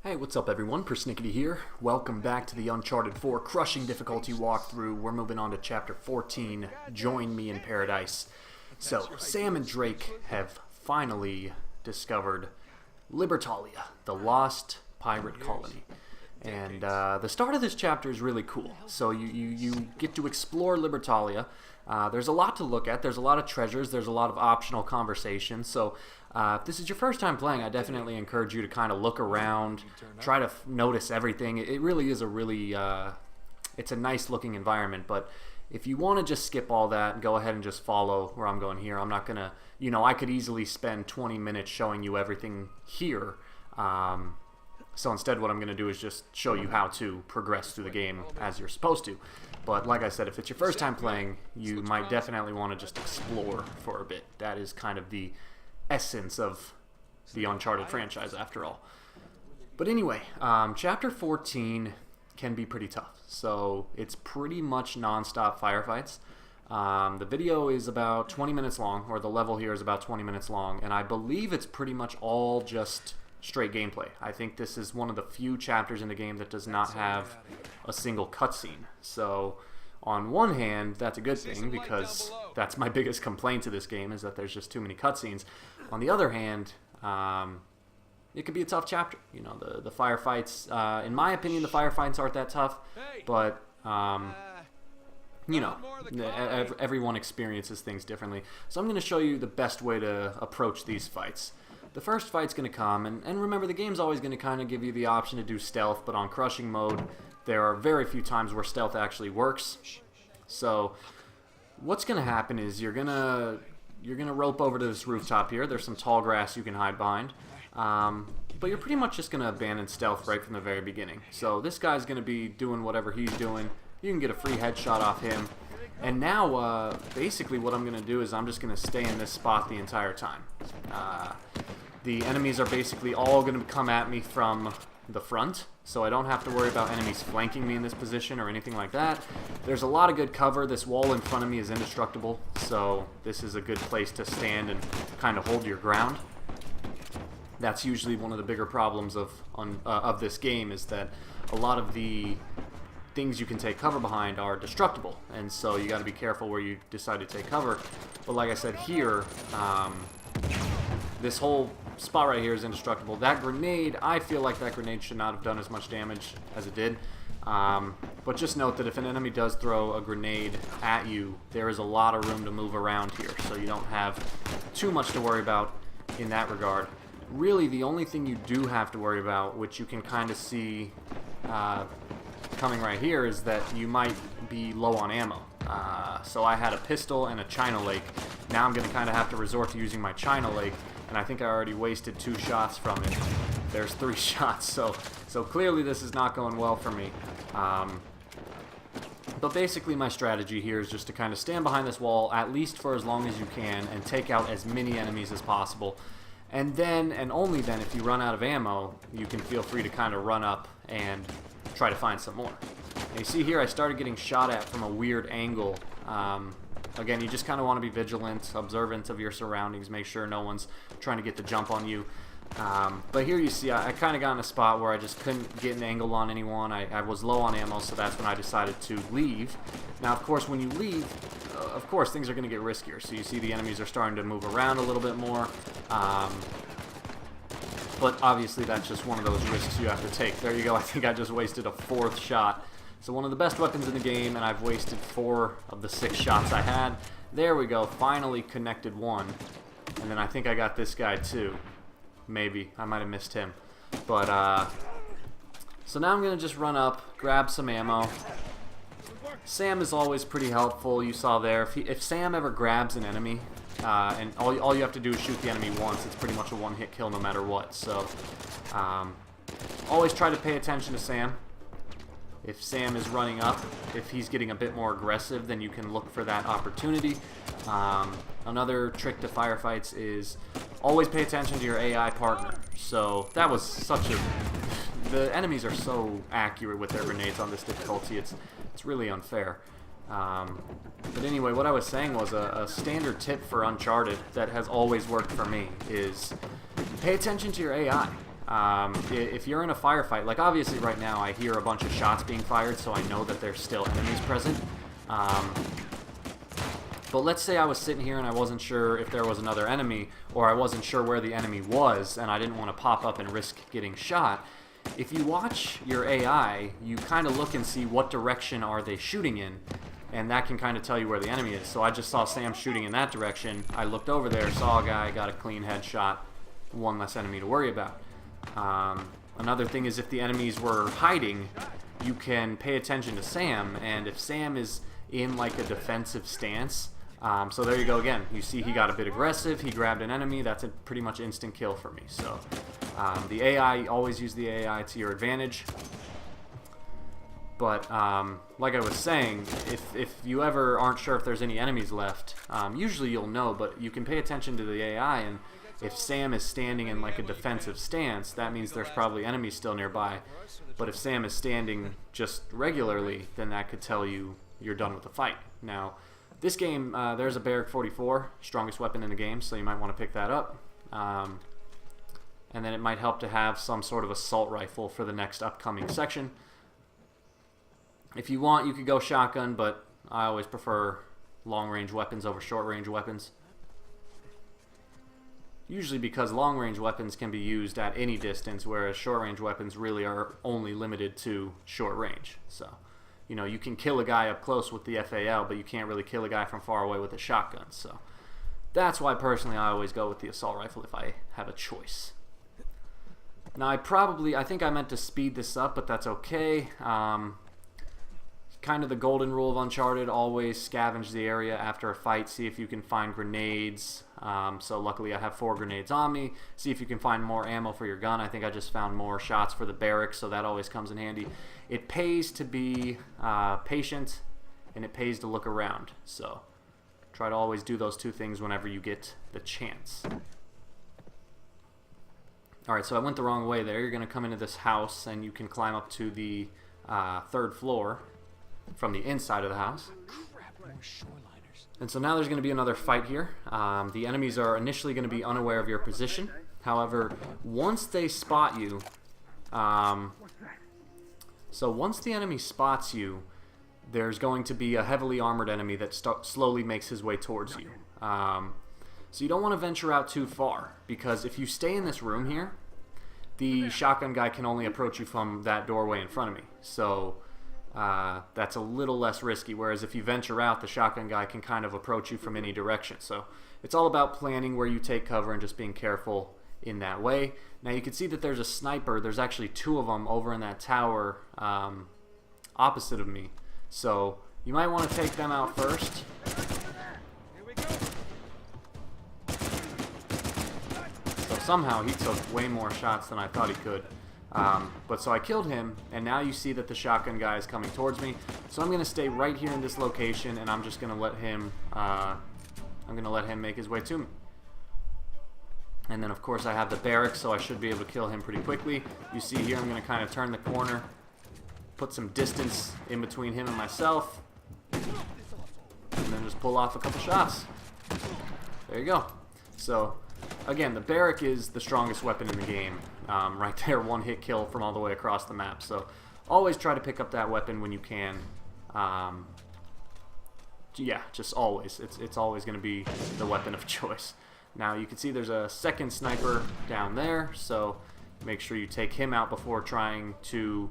Hey, what's up everyone? PersNikity here. Welcome back to the Uncharted 4 crushing difficulty walkthrough. We're moving on to chapter 14, Join Me in Paradise. So, Sam and Drake have finally discovered Libertalia, the lost pirate colony. And the start of this chapter is really cool. So you get to explore Libertalia. There's a lot to look at. There's a lot of treasures. There's a lot of optional conversations. So if this is your first time playing, I definitely encourage you to kind of look around, try to notice everything. It really is a really, it's a nice looking environment. But if you want to just skip all that, go ahead and just follow where I'm going here. I'm not going to, I could easily spend 20 minutes showing you everything here. So instead what I'm going to do is just show you how to progress through the game as you're supposed to. But like I said, if it's your first time playing, you might definitely want to just explore for a bit. That is kind of the essence of the Uncharted franchise after all. But anyway, Chapter 14 can be pretty tough. So it's pretty much non-stop firefights. The video is about 20 minutes long, or the level here is about 20 minutes long, and I believe it's pretty much all just straight gameplay. I think this is one of the few chapters in the game that does not have a single cutscene. So on one hand, that's a good thing because that's my biggest complaint to this game is that there's just too many cutscenes. On the other hand, it could be a tough chapter. The firefights, in my opinion, the firefights aren't that tough, but everyone experiences things differently. So I'm going to show you the best way to approach these fights. The first fight's going to come, and remember, the game's always going to kind of give you the option to do stealth, but on crushing mode, there are very few times where stealth actually works. So what's going to happen is you're gonna rope over to this rooftop here. There's some tall grass you can hide behind, but you're pretty much just going to abandon stealth right from the very beginning. So this guy's going to be doing whatever he's doing. You can get a free headshot off him. And now, basically what I'm going to do is I'm just going to stay in this spot the entire time. The enemies are basically all going to come at me from the front, so I don't have to worry about enemies flanking me in this position or anything like that. There's a lot of good cover. This wall in front of me is indestructible, so this is a good place to stand and kind of hold your ground. That's usually one of the bigger problems of this game, is that a lot of the things you can take cover behind are destructible, and so you got to be careful where you decide to take cover. But like I said here, this whole spot right here is indestructible. That grenade, I feel like that grenade should not have done as much damage as it did. But just note that if an enemy does throw a grenade at you, there is a lot of room to move around here, so you don't have too much to worry about in that regard. Really, the only thing you do have to worry about, which you can kind of see coming right here, is that you might be low on ammo. So I had a pistol and a China Lake. Now I'm going to kind of have to resort to using my China Lake, and I think I already wasted 2 shots from it. There's 3 shots, so clearly this is not going well for me. But basically my strategy here is just to kind of stand behind this wall at least for as long as you can and take out as many enemies as possible. And then, and only then, if you run out of ammo, you can feel free to kind of run up and try to find some more. And you see here I started getting shot at from a weird angle. Again, you just kind of want to be vigilant, observant of your surroundings, make sure no one's trying to get the jump on you. But here you see I kind of got in a spot where I just couldn't get an angle on anyone. I was low on ammo, so that's when I decided to leave. Now, of course, when you leave, of course, things are going to get riskier. So you see the enemies are starting to move around a little bit more. But obviously that's just one of those risks you have to take. There you go. I think I just wasted a 4th shot. So one of the best weapons in the game, and I've wasted 4 of the 6 shots I had. There we go. Finally connected one. And then I think I got this guy too. Maybe. I might have missed him. But, so now I'm going to just run up, grab some ammo. Sam is always pretty helpful. You saw there. If Sam ever grabs an enemy, and all you have to do is shoot the enemy once, it's pretty much a one-hit kill no matter what. So, always try to pay attention to Sam. If Sam is running up, if he's getting a bit more aggressive, then you can look for that opportunity. Another trick to firefights is always pay attention to your AI partner. So that was such a... The enemies are so accurate with their grenades on this difficulty, it's really unfair. But anyway, what I was saying was a standard tip for Uncharted that has always worked for me is pay attention to your AI. If you're in a firefight, like obviously right now I hear a bunch of shots being fired, so I know that there's still enemies present. But let's say I was sitting here and I wasn't sure if there was another enemy, or I wasn't sure where the enemy was, and I didn't want to pop up and risk getting shot. If you watch your AI, you kind of look and see what direction are they shooting in, and that can kind of tell you where the enemy is. So I just saw Sam shooting in that direction. I looked over there, saw a guy, got a clean headshot, one less enemy to worry about. Another thing is if the enemies were hiding, you can pay attention to Sam, and if Sam is in like a defensive stance, so there you go again. You see he got a bit aggressive, he grabbed an enemy, that's a pretty much instant kill for me. So the AI, always use the AI to your advantage. But like I was saying, if you ever aren't sure if there's any enemies left, usually you'll know, but you can pay attention to the AI, and if Sam is standing in like a defensive stance, that means there's probably enemies still nearby. But if Sam is standing just regularly, then that could tell you you're done with the fight. Now, this game, there's a Barrack 44, strongest weapon in the game, so you might want to pick that up. And then it might help to have some sort of assault rifle for the next upcoming section. If you want, you could go shotgun, but I always prefer long-range weapons over short-range weapons. Usually because long-range weapons can be used at any distance, whereas short-range weapons really are only limited to short range. So, you know, you can kill a guy up close with the FAL, but you can't really kill a guy from far away with a shotgun. So that's why personally I always go with the assault rifle if I have a choice. Now I think I meant to speed this up, but that's okay. Kind of the golden rule of Uncharted, always scavenge the area after a fight, see if you can find grenades. So luckily I have 4 grenades on me. See if you can find more ammo for your gun. I think I just found more shots for the barrack, so that always comes in handy. It pays to be patient, and it pays to look around. So try to always do those 2 things whenever you get the chance. Alright, so I went the wrong way there. You're going to come into this house, and you can climb up to the 3rd floor from the inside of the house. And so now there's going to be another fight here. The enemies are initially going to be unaware of your position. However, once they spot you, so once the enemy spots you, there's going to be a heavily armored enemy that slowly makes his way towards you. So you don't want to venture out too far, because if you stay in this room here, the shotgun guy can only approach you from that doorway in front of me. So that's a little less risky, whereas if you venture out, the shotgun guy can kind of approach you from any direction. So it's all about planning where you take cover and just being careful in that way. Now you can see that there's a sniper. There's actually 2 of them over in that tower opposite of me. So you might want to take them out first. So somehow he took way more shots than I thought he could. But so I killed him, and now you see that the shotgun guy is coming towards me. So I'm going to stay right here in this location, and I'm just going to let him make his way to me. And then of course I have the barrack, so I should be able to kill him pretty quickly. You see here I'm going to kind of turn the corner, put some distance in between him and myself, and then just pull off a couple shots. There you go. So again, the barrack is the strongest weapon in the game. Right there, 1-hit kill from all the way across the map. So always try to pick up that weapon when you can. Yeah, just always. It's always going to be the weapon of choice. Now you can see there's a second sniper down there, so make sure you take him out before trying to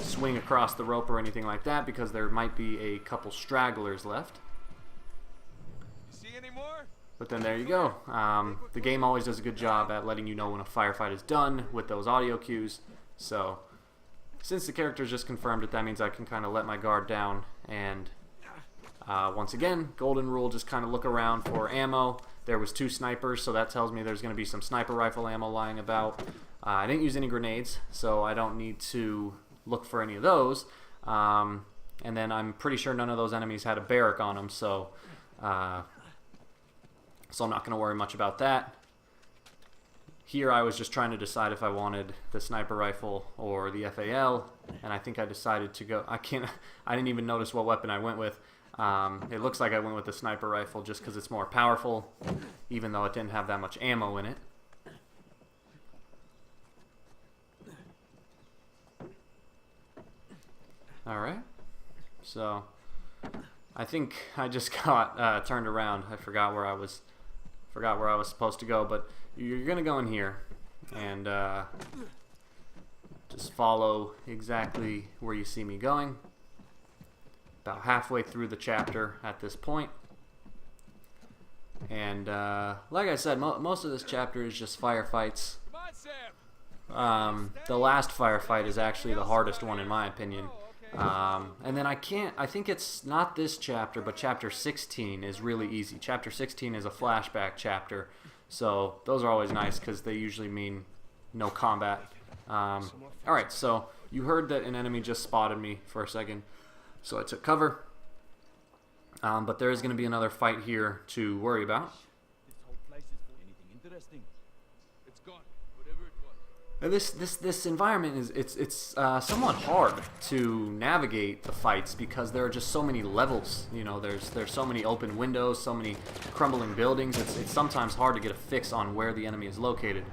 swing across the rope or anything like that, because there might be a couple stragglers left. See any more? But then there you go. The game always does a good job at letting you know when a firefight is done with those audio cues. So since the character's just confirmed it, that means I can kind of let my guard down. And once again, golden rule, just kind of look around for ammo. There was 2 snipers, so that tells me there's going to be some sniper rifle ammo lying about. I didn't use any grenades, so I don't need to look for any of those. And then I'm pretty sure none of those enemies had a barrack on them, so I'm not going to worry much about that. Here I was just trying to decide if I wanted the sniper rifle or the FAL, and I think I decided to go. I didn't even notice what weapon I went with. It looks like I went with the sniper rifle just because it's more powerful, even though it didn't have that much ammo in it. Alright. So, I think I just got turned around. I forgot where I was supposed to go, but you're gonna go in here and just follow exactly where you see me going. About halfway through the chapter at this point. And like I said, most of this chapter is just firefights. The last firefight is actually the hardest one in my opinion. And then I think it's not this chapter, but chapter 16 is really easy. Chapter 16 is a flashback chapter, so those are always nice because they usually mean no combat. Alright, so you heard that an enemy just spotted me for a second, so I took cover. But there is going to be another fight here to worry about. This whole place is for anything interesting. It's gone. Whatever it was. And this environment is it's somewhat hard to navigate the fights because there are just so many levels. You know, there's so many open windows, so many crumbling buildings. It's sometimes hard to get a fix on where the enemy is located.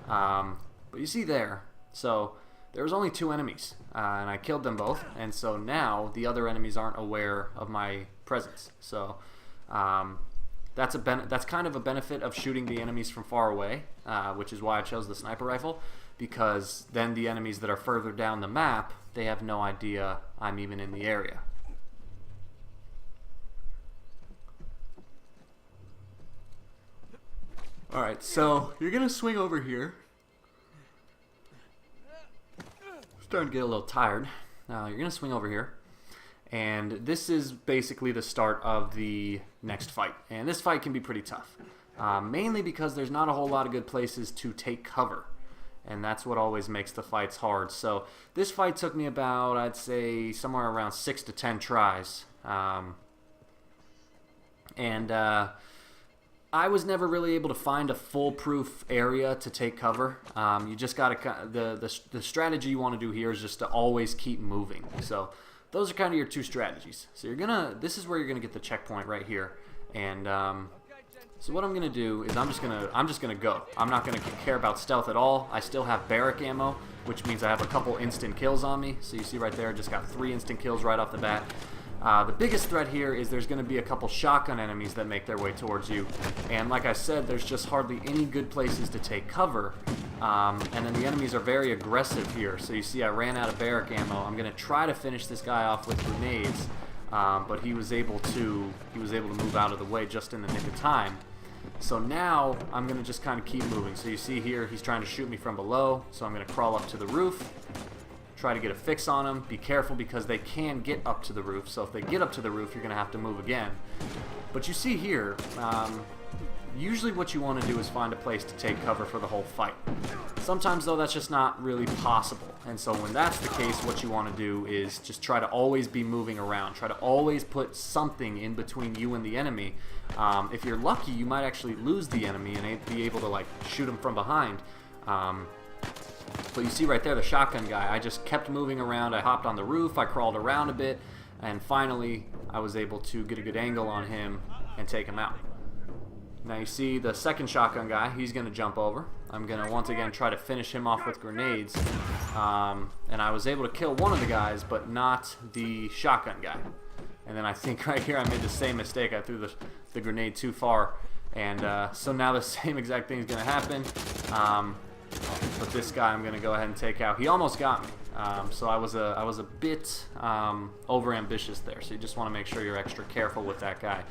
But you see there, so there was only 2 enemies, and I killed them both, and so now the other enemies aren't aware of my presence. So that's kind of a benefit of shooting the enemies from far away, which is why I chose the sniper rifle, because then the enemies that are further down the map, they have no idea I'm even in the area. Alright, so you're gonna swing over here. Starting to get a little tired. You're gonna swing over here, and this is basically the start of the next fight. And this fight can be pretty tough, mainly because there's not a whole lot of good places to take cover, and that's what always makes the fights hard. So this fight took me about, I'd say, somewhere around 6 to 10 tries, I was never really able to find a foolproof area to take cover. You just gotta the strategy you want to do here is just to always keep moving. So those are kind of your 2 strategies. So this is where you're gonna get the checkpoint right here. And so what I'm gonna do is I'm just gonna go. I'm not gonna care about stealth at all. I still have barrack ammo, which means I have a couple instant kills on me. So you see right there, I just got 3 instant kills right off the bat. The biggest threat here is there's going to be a couple shotgun enemies that make their way towards you, and like I said, there's just hardly any good places to take cover, and then the enemies are very aggressive here. So you see I ran out of barrack ammo. I'm going to try to finish this guy off with grenades, but he was able to move out of the way just in the nick of time. So now I'm going to just kind of keep moving. So you see here he's trying to shoot me from below, so I'm going to crawl up to the roof. Try to get a fix on them. Be careful because they can get up to the roof. So if they get up to the roof, you're going to have to move again. But you see here, usually what you want to do is find a place to take cover for the whole fight. Sometimes, though, that's just not really possible. And so when that's the case, what you want to do is just try to always be moving around. Try to always put something in between you and the enemy. If you're lucky, you might actually lose the enemy and be able to like shoot him from behind. But you see right there, the shotgun guy, I just kept moving around. I hopped on the roof, I crawled around a bit, and finally I was able to get a good angle on him and take him out. Now you see the second shotgun guy, he's going to jump over. I'm going to once again try to finish him off with grenades. And I was able to kill one of the guys, but not the shotgun guy. And then I think right here I made the same mistake. I threw the grenade too far. And so now the same exact thing is going to happen. But this guy I'm going to go ahead and take out. He almost got me. So I was a bit over ambitious there. So you just want to make sure you're extra careful with that guy.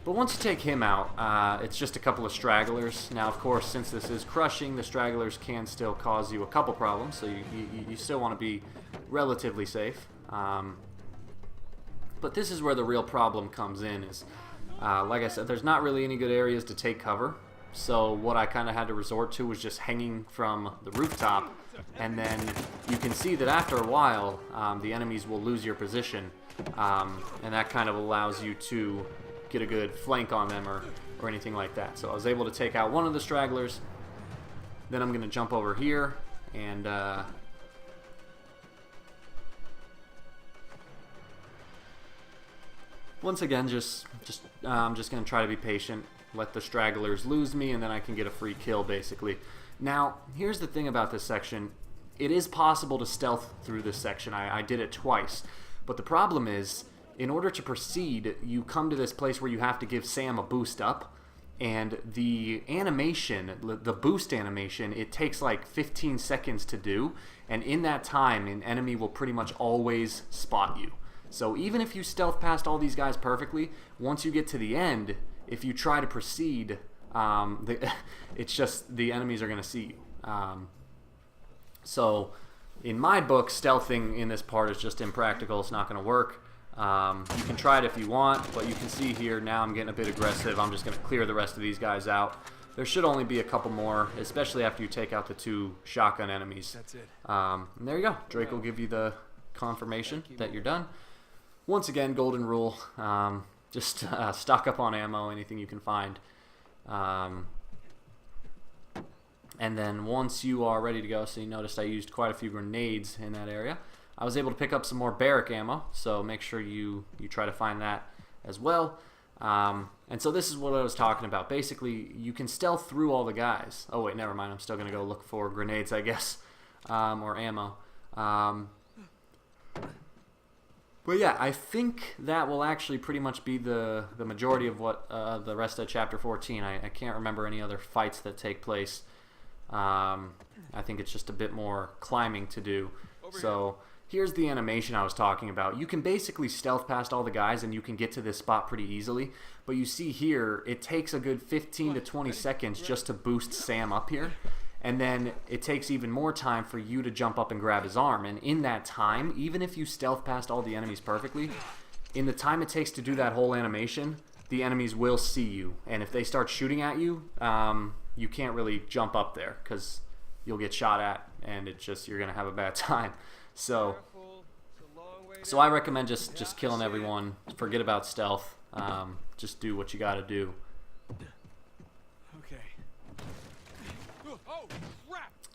But once you take him out, it's just a couple of stragglers. Now, of course, since this is crushing, the stragglers can still cause you a couple problems. So you still want to be relatively safe. But this is where the real problem comes in. Is like I said, there's not really any good areas to take cover. So what I kind of had to resort to was just hanging from the rooftop, and then you can see that after a while the enemies will lose your position, and that kind of allows you to get a good flank on them or anything like that. So I was able to take out one of the stragglers. Then I'm going to jump over here and once again I'm just going to try to be patient. Let the stragglers lose me, and then I can get a free kill, basically. Now, here's the thing about this section. it is possible to stealth through this section. I did it twice. But the problem is, in order to proceed, you come to this place where you have to give Sam a boost up. And the animation, the boost animation, it takes like 15 seconds to do. And in that time, an enemy will pretty much always spot you. So even if you stealth past all these guys perfectly, once you get to the end, if you try to proceed, it's just the enemies are going to see you. So in my book, stealthing in this part is just impractical. It's not going to work. You can try it if you want, but you can see here now I'm getting a bit aggressive. I'm just going to clear the rest of these guys out. There should only be a couple more, especially after you take out the 2 shotgun enemies. That's it. And there you go. Drake will give you the confirmation that you're done. Once again, golden rule. Just stock up on ammo, anything you can find. And then once you are ready to go, so you noticed I used quite a few grenades in that area. I was able to pick up some more barrack ammo, so make sure you try to find that as well. And so this is what I was talking about. Basically, you can stealth through all the guys. Oh wait, never mind. I'm still going to go look for grenades, I guess, or ammo. But yeah, I think that will actually pretty much be the majority of what the rest of Chapter 14. I can't remember any other fights that take place. I think it's just a bit more climbing to do. So here's the animation I was talking about. You can basically stealth past all the guys and you can get to this spot pretty easily. But you see here, it takes a good 15 to 20 seconds just to boost Sam up here. And then it takes even more time for you to jump up and grab his arm. And in that time, even if you stealth past all the enemies perfectly, in the time it takes to do that whole animation, the enemies will see you. And if they start shooting at you, you can't really jump up there because you'll get shot at and you're going to have a bad time. So I recommend just killing everyone. Forget about stealth. Just do what you got to do.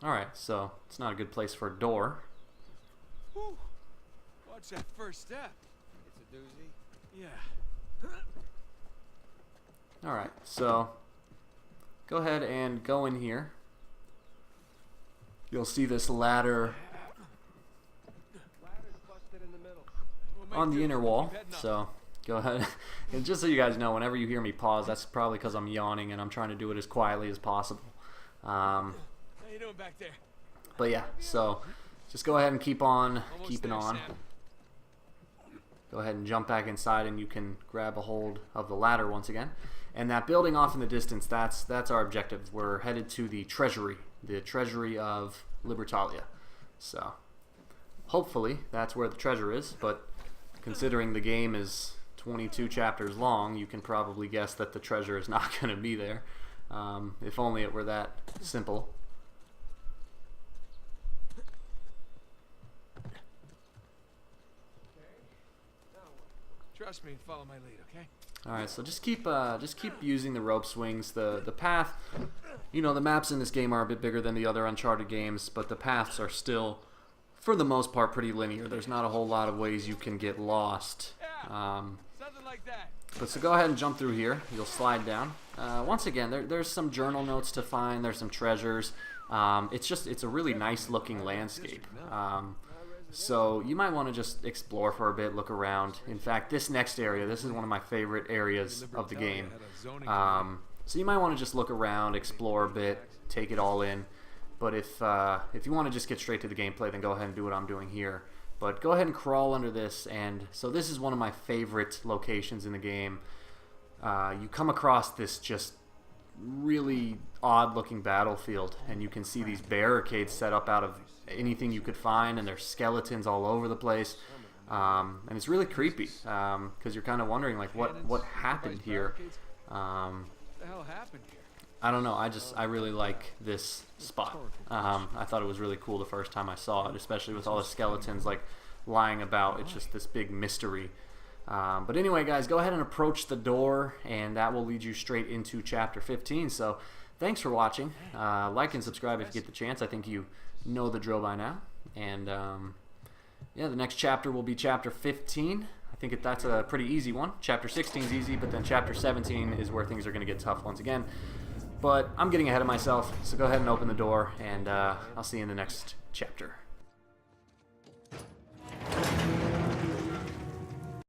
Alright, so it's not a good place for a door. Whew. Watch that first step. It's a doozy. Yeah. Alright, so go ahead and go in here. You'll see this ladder on the inner wall. So go ahead. And just so you guys know, whenever you hear me pause, that's probably because I'm yawning and I'm trying to do it as quietly as possible. How you doing back there? But yeah, so just go ahead and keep on keeping on. Go ahead and jump back inside and you can grab a hold of the ladder once again. And that building off in the distance, that's our objective. We're headed to the treasury of Libertalia. So hopefully that's where the treasure is, but considering the game is 22 chapters long, you can probably guess that the treasure is not going to be there. If only it were that simple. Trust me and follow my lead, okay? Alright, so just keep using the rope swings. The path, you know, the maps in this game are a bit bigger than the other Uncharted games, but the paths are still, for the most part, pretty linear. There's not a whole lot of ways you can get lost. Something like that. But so go ahead and jump through here. You'll slide down. Once again, there's some journal notes to find. There's some treasures. It's a really nice looking landscape. So you might want to just explore for a bit, look around. In fact, this next area, this is one of my favorite areas of the game. So you might want to just look around, explore a bit, take it all in. But if you want to just get straight to the gameplay, then go ahead and do what I'm doing here. But go ahead and crawl under this. And so this is one of my favorite locations in the game. You come across this just really odd-looking battlefield, and you can see these barricades set up out of anything you could find, and there's skeletons all over the place. And it's really creepy because you're kind of wondering, like, what happened here. What the hell happened here? I don't know. I really like this spot. I thought it was really cool the first time I saw it, especially with all the skeletons like lying about. It's just this big mystery. But anyway, guys, go ahead and approach the door, and that will lead you straight into Chapter 15. So thanks for watching. Like and subscribe if you get the chance. I think you know the drill by now. And yeah, the next chapter will be Chapter 15. I think that's a pretty easy one. Chapter 16 is easy, but then Chapter 17 is where things are going to get tough once again. But I'm getting ahead of myself, so go ahead and open the door, and I'll see you in the next chapter.